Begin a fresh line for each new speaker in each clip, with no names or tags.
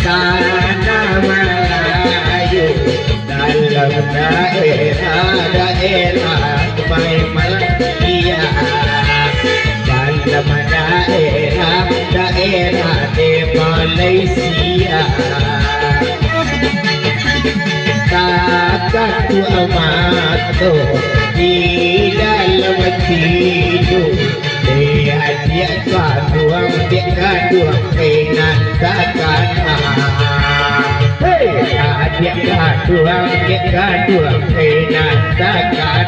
tanah Melayu dalam daerah Malaysia, dalam daerah di Malaysia. Kakak tu amat tu di dalam tidur, dia kaduang kainan takkan. Dia kaduang kainan takkan.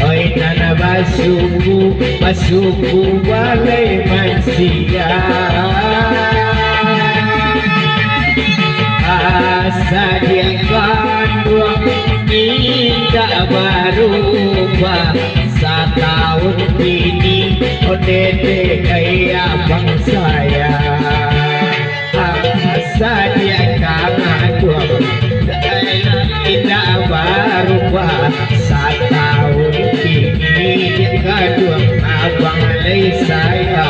Oi nana basuku balai manusia, asa dia kandung tidak berubah. Setahun ini odede kayak bang saya, asa dia kandung tidak berubah. Setahun ini dia kedua abang saya.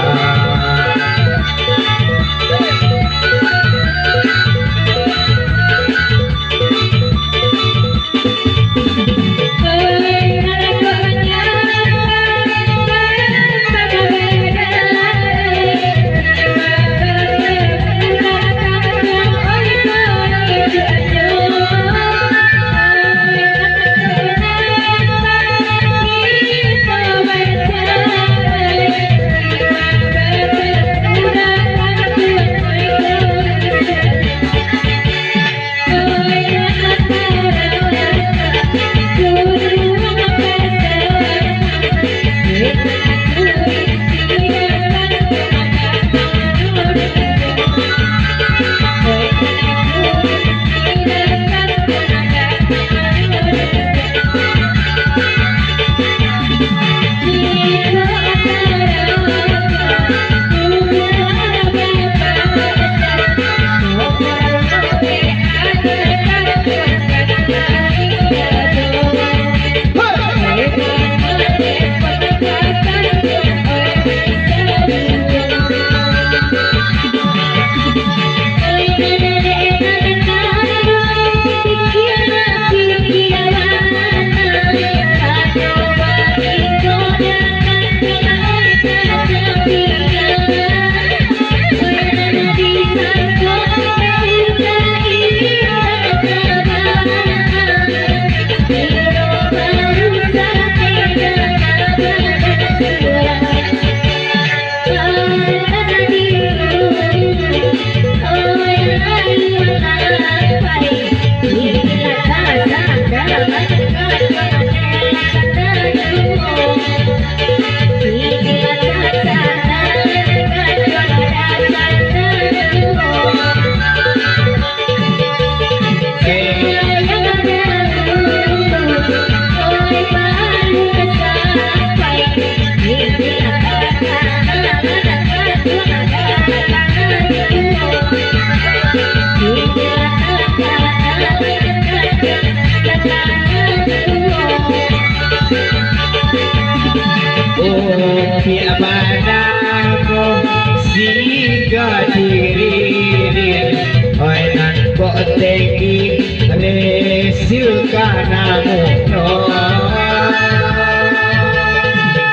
silkana muno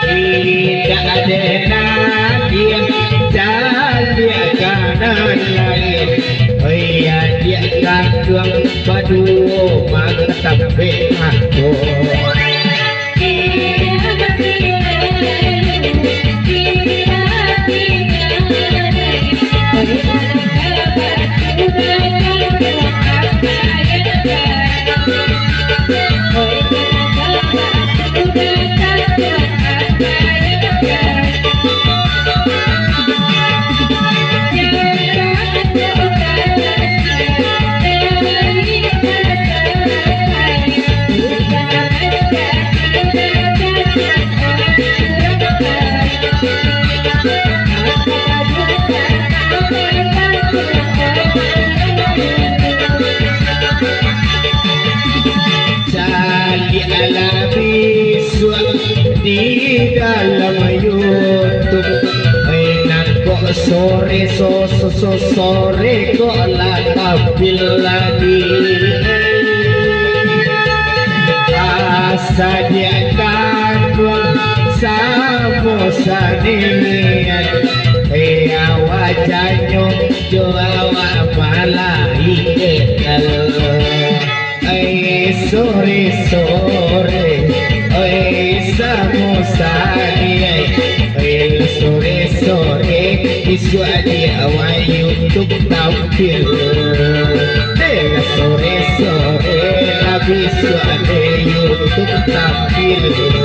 tidak ada nadia jadi kanan lain ya dia kandung padu maka sampai aku di dalam YouTube sore sore kok lah tampil lagi asa dia kandung samosa niat wajahnya jawa malah ikel sore samosa niat sore isu aja awal YouTube tampil sore habis ada YouTube tampil